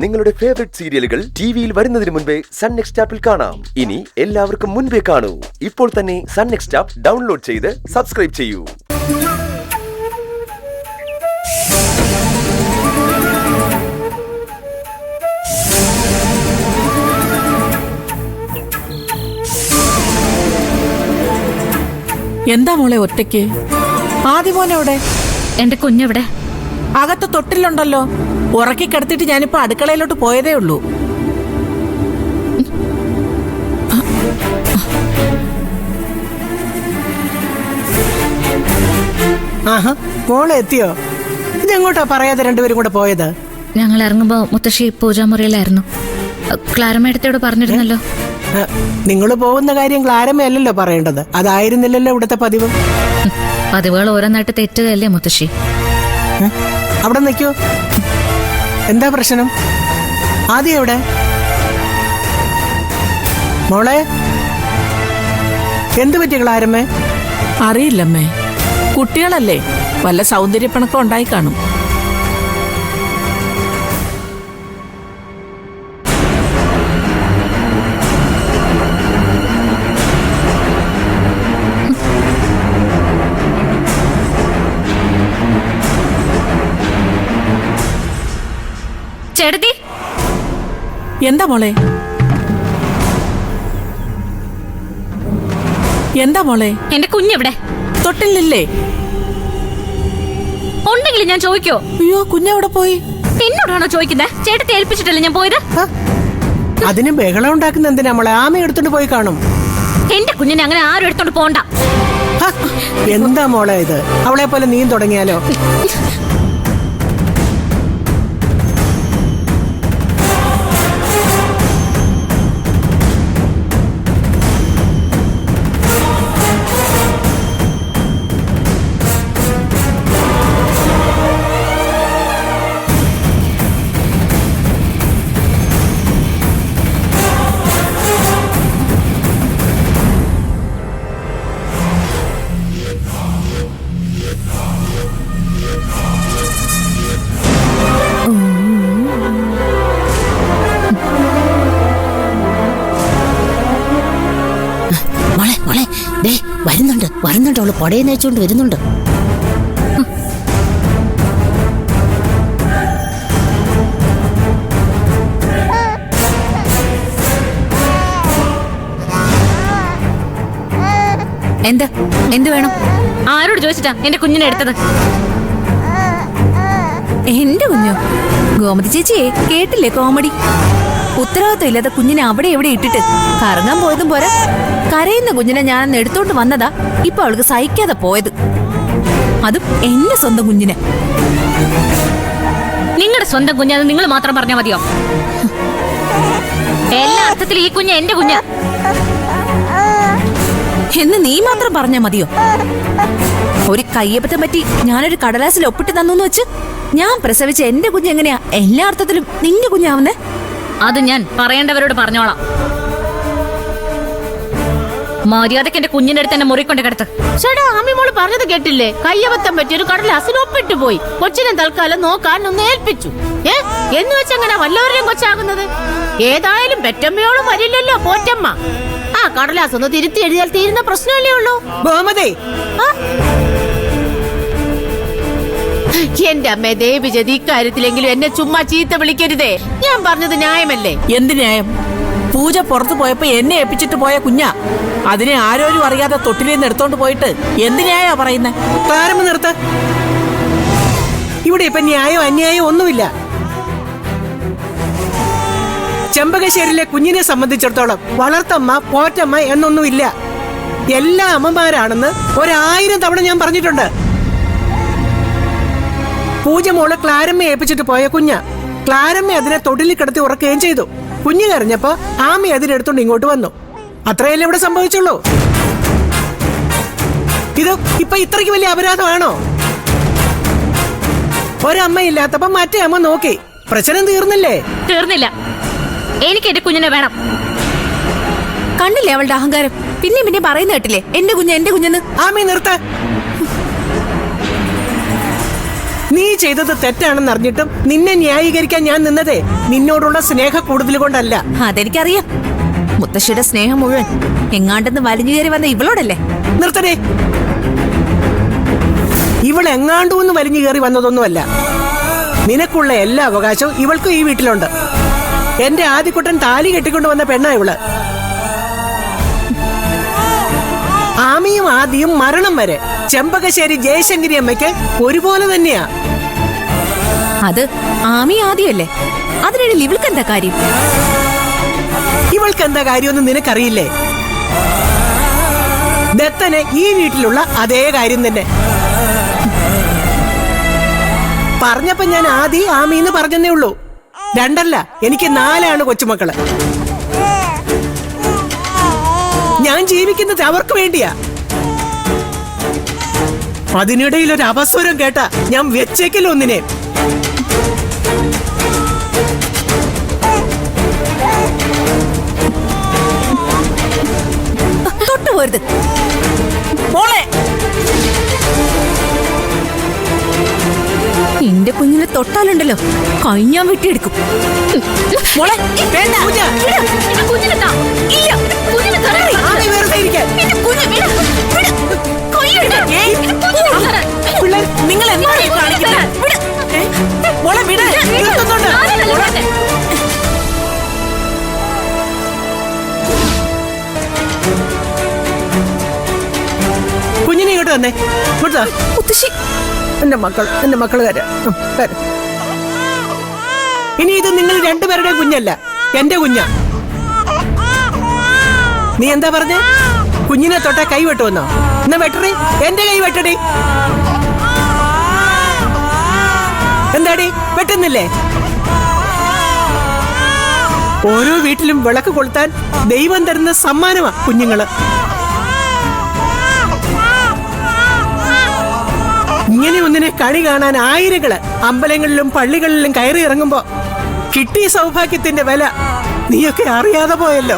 നിങ്ങളുടെ ഫേവറേറ്റ് സീരിയലുകൾ ടിവിയിൽ വരുന്നതിന് മുൻപേ സൺ നെക്സ്റ്റ് ആപ്പിൽ കാണാം. ഇനി എല്ലാവർക്കും മുൻപേ കാണൂ. ഇപ്പോൾ തന്നെ സൺ നെക്സ്റ്റ് ആപ്പ് ഡൗൺലോഡ് ചെയ്ത് സബ്സ്ക്രൈബ് ചെയ്യൂ. എന്താ മോളെ ഒറ്റയ്ക്ക്? ആദ്യമോനെവിടെ? എന്റെ കുഞ്ഞെവിടെ? അകത്ത് തൊട്ടിലുണ്ടല്ലോ. ഉറക്കി കിടത്തിട്ട് ഞാനിപ്പോ അടുക്കളയിലോട്ട് പോയതേ ഉള്ളൂ. ആഹാ, മോളെ എത്തിയോ? ഇതെങ്ങോട്ടാ പറയാതെ രണ്ടുപേരും കൂടെ പോയത്? ഞങ്ങൾ ഇറങ്ങുമ്പോ മുത്തശ്ശി പൂജാമുറിയിലായിരുന്നു. ക്ലാരമേടത്തോട് പറഞ്ഞിരുന്നല്ലോ. നിങ്ങൾ പോകുന്ന കാര്യം ക്ലാരമയല്ലല്ലോ പറയേണ്ടത്. അതായിരുന്നില്ലല്ലോ ഇവിടുത്തെ പതിവ്. പതിവുകൾ ഓരോന്നായിട്ട് തെറ്റുകയല്ലേ മുത്തശ്ശി? അവിടെ നിൽക്കൂ. എന്താ പ്രശ്നം? ആദ്യം എവിടെ? മോളെ, എന്തു പറ്റി ക്ലാരമ്മേ? അറിയില്ലമ്മേ, കുട്ടികളല്ലേ, വല്ല സൗന്ദര്യപ്പണക്കം ഉണ്ടായി കാണും. ചേട്ടത്തി, എന്താ മോളെ? എന്താ മോളെ? എന്റെ കുഞ്ഞെവിടെ? തൊട്ടില്ലേ? ഉണ്ടെങ്കിൽ ഞാൻ ചോദിക്കോ? അയ്യോ, കുഞ്ഞെവിടെ പോയി? എന്നോടാണോ ചോദിക്കുന്നത്? ചേട്ടത്തെ ഏൽപ്പിച്ചിട്ടല്ലേ ഞാൻ പോയത്. അതിന് ബഹളം ഉണ്ടാക്കുന്ന എന്തിനാ മോളെ? ആമ എടുത്തോണ്ട് പോയി കാണും. എന്റെ കുഞ്ഞിനെ അങ്ങനെ ആരും എടുത്തോണ്ട് പോണ്ട. എന്താ മോളെ ഇത്? അവളെ പോലെ നീയും തുടങ്ങിയാലോ? വരുന്നുണ്ട് അവള് പൊടയെ നയിച്ചോണ്ട് വരുന്നുണ്ട്. എന്ത് വേണം? ആരോട് ചോദിച്ചിട്ടാ എന്റെ കുഞ്ഞിനെ എടുത്തത്? എന്റെ കുഞ്ഞോ? ഗോമതി ചേച്ചിയെ കേട്ടില്ലേ കോമഡി? ഉത്തരവാദിത്വം ഇല്ലാത്ത കുഞ്ഞിനെ അവിടെ എവിടെ ഇട്ടിട്ട് കറങ്ങാൻ പോയതും പോരാ, കരയുന്ന കുഞ്ഞിനെ ഞാൻ എടുത്തോണ്ട് വന്നതാ ഇപ്പൊ അവൾക്ക് സഹിക്കാതെ പോയത്. അതും എന്റെ സ്വന്തം കുഞ്ഞിനെ. നിങ്ങളുടെ സ്വന്തം കുഞ്ഞാന്ന് നിങ്ങൾ മാത്രം പറഞ്ഞാൽ മതിയോ? എല്ലാ അർത്ഥത്തിലും ഈ കുഞ്ഞ് എന്റെ കുഞ്ഞ് എന്ന് നീ മാത്രം പറഞ്ഞാ മതിയോ? ഒരു കയ്യബദ്ധം പറ്റി ഞാനൊരു കടലാസിൽ ഒപ്പിട്ട് തന്നു വെച്ച് ഞാൻ പ്രസവിച്ച എന്റെ കുഞ്ഞ് എങ്ങനെയാ എല്ലാ അർത്ഥത്തിലും നിന്റെ കുഞ്ഞാവുന്നേ? അത് ഞാൻ പറയേണ്ടവരോട് പറഞ്ഞോളാം. മര്യാദക്ക് എന്റെ കുഞ്ഞിന്റെ അടുത്ത് എന്നെ മുറിക്കൊണ്ട് കിടത്ത്. ചേട്ടാ, അമ്മി മോള് പറഞ്ഞത് കേട്ടില്ലേ? കയ്യബദ്ധം പറ്റി ഒരു കടലാസിൽ ഒപ്പിട്ട് പോയി. കൊച്ചിനെ തൽക്കാലം നോക്കാൻ ഒന്ന് ഏൽപ്പിച്ചു. എന്ന് വെച്ചെങ്ങനെ വല്ലവരുടെയും കൊച്ചാകുന്നത്? ഏതായാലും പെറ്റമ്മയോളും വരില്ലല്ലോ പോറ്റമ്മ. ആ കടലാസ് ഒന്ന് തിരുത്തി എഴുതിയാൽ തീരുന്ന പ്രശ്നമല്ലേ ഉള്ളൂ. എന്റെ അമ്മേ ദേവി ജതി, ഇക്കാര്യത്തിലെങ്കിലും എന്നെ ചുമ്മാ ചീത്ത വിളിക്കരുതേ. ഞാൻ പറഞ്ഞത് ന്യായമല്ലേ? എന്ത് ന്യായം? പൂജ പുറത്തു പോയപ്പോ എന്നെ ഏൽപ്പിച്ചിട്ട് പോയ കുഞ്ഞാ. അതിനെ ആരോരും അറിയാതെ തൊട്ടിലേന്ന് എടുത്തോണ്ട് പോയിട്ട് എന്ത് ന്യായാ പറയുന്നേ? പ്രാരംഭം നിർത്ത. ഇവിടെ ഇപ്പൊ ന്യായോ അന്യായോ ഒന്നുമില്ല. ചെമ്പകശ്ശേരിയിലെ കുഞ്ഞിനെ സംബന്ധിച്ചിടത്തോളം വളർത്തമ്മ പോറ്റമ്മ എന്നൊന്നുമില്ല. എല്ലാ അമ്മമാരാണെന്ന് 1000 തവണ ഞാൻ പറഞ്ഞിട്ടുണ്ട്. പൂജ മോള് ക്ലാരമ്മ ഏൽപ്പിച്ചിട്ട് പോയ കുഞ്ഞ. ക്ലാരമ്മ അതിനെ തൊട്ടിലിൽ കിടത്തി ഉറക്കുകയും ചെയ്തു. കുഞ്ഞു കരഞ്ഞപ്പോ ആമി അതിനെടുത്തോണ്ട് ഇങ്ങോട്ട് വന്നു. അത്രയല്ലേ ഇവിടെ സംഭവിച്ചുള്ളൂ. ഇത് ഇപ്പൊ ഇത്രയ്ക്ക് വലിയ അപരാധമാണോ? ഒരമ്മയില്ലാത്തപ്പോ മറ്റേ അമ്മ നോക്കി. പ്രശ്നം തീർന്നില്ലേ? തീർന്നില്ല. എനിക്ക് എന്റെ കുഞ്ഞിനെ വേണം. കണ്ടില്ലേ അവളുടെ അഹങ്കാരം? പിന്നെ പറയുന്ന കേട്ടില്ലേ എന്റെ കുഞ്ഞെന്ന്? ആമി നിർത്ത. നീ ചെയ്തത് തെറ്റാണെന്ന് അറിഞ്ഞിട്ടും നിന്നെ ന്യായീകരിക്കാൻ ഞാൻ നിന്നതേ നിന്നോടുള്ള സ്നേഹ കൂടുതൽ കൊണ്ടല്ല. അതെനിക്കറിയാം. മുത്തശ്ശിയുടെ സ്നേഹം മുഴുവൻ എങ്ങാണ്ടെന്ന് വലിഞ്ഞു കയറി വന്ന ഇവളോടല്ലേ? നിർത്തടേ. ഇവളെങ്ങാണ്ടൂന്ന് വലിഞ്ഞു കയറി വന്നതൊന്നുമല്ല. നിനക്കുള്ള എല്ലാ അവകാശവും ഇവൾക്കും ഈ വീട്ടിലുണ്ട്. എന്റെ ആദ്യക്കുട്ടൻ താലി കെട്ടിക്കൊണ്ട് വന്ന പെണ്ണാ ഇവള്. ആമിയും ആദിയും മരണം വരെ ചെമ്പകശ്ശേരി ജയശങ്കരി അമ്മയ്ക്ക് ഒരുപോലെ തന്നെയാ. അത് ആമി ആദ്യമല്ലേ, അതിനിടയിൽ ഇവൾക്ക് എന്താ കാര്യം? ഇവൾക്ക് എന്താ കാര്യമൊന്നും നിനക്കറിയില്ലേ? ദത്തന് ഈ വീട്ടിലുള്ള അതേ കാര്യം തന്നെ. പറഞ്ഞപ്പോ ഞാൻ ആദി ആമിന്ന് പറഞ്ഞെന്നേ ഉള്ളൂ. രണ്ടല്ല, എനിക്ക് 4 കൊച്ചുമക്കള്. ഞാൻ ജീവിക്കുന്നത് അവർക്ക് വേണ്ടിയാ. അതിനിടയിൽ ഒരു അപസ്വരം കേട്ടാ ഞാൻ വെച്ചേക്കില്ല ഒന്നിനെ. തൊട്ടുപോരുത് മോളെ. എന്റെ കുഞ്ഞിനെ തൊട്ടാലുണ്ടല്ലോ കൈ ഞാൻ വെട്ടിയെടുക്കും. മോളെ വേണ്ട. എന്റെ കുഞ്ഞിനെ താ. ഇല്ല, കുഞ്ഞിനെ തരാൻ. ആമി വെറുതെ ഇരിക്കാൻ. എന്റെ കുഞ്ഞ് വിട്. വിട്. കൈ എടുക്ക്. എന്റെ കുഞ്ഞിനെ തരാൻ. പിള്ളേർ നിങ്ങൾ എന്താണ് ഈ കാണിക്കുന്നത്? മോളെ വിട്. നിർത്തുന്നുണ്ട്. ഞാനല്ല വിടുന്നെ. കുഞ്ഞിനെ ഇങ്ങോട്ട് തന്നെ. ഇങ്ങോട്ട് വാ. മുത്തശ്ശി, എന്റെ മക്കൾ വരാം. ഇനി ഇത് നിങ്ങൾ രണ്ടുപേരുടെ കുഞ്ഞല്ല, എന്റെ കുഞ്ഞാ. നീ എന്താ പറഞ്ഞ? കുഞ്ഞിനെ തൊട്ടാ കൈ വെട്ടുവന്നോ? എന്നാ വെട്ടറി, എന്റെ കൈ വെട്ടടി. എന്താടി വെട്ടുന്നില്ലേ? ഓരോ വീട്ടിലും വിളക്ക് കൊളുത്താൻ ദൈവം തരുന്ന സമ്മാനമാ കുഞ്ഞുങ്ങള്. ഇങ്ങനെ ഒന്നിനെ കണി കാണാൻ ആയിരങ്ങള് അമ്പലങ്ങളിലും പള്ളികളിലും കയറി ഇറങ്ങുമ്പോ കിട്ടിയ സൗഭാഗ്യത്തിന്റെ വില നീയൊക്കെ അറിയാതെ പോയല്ലോ.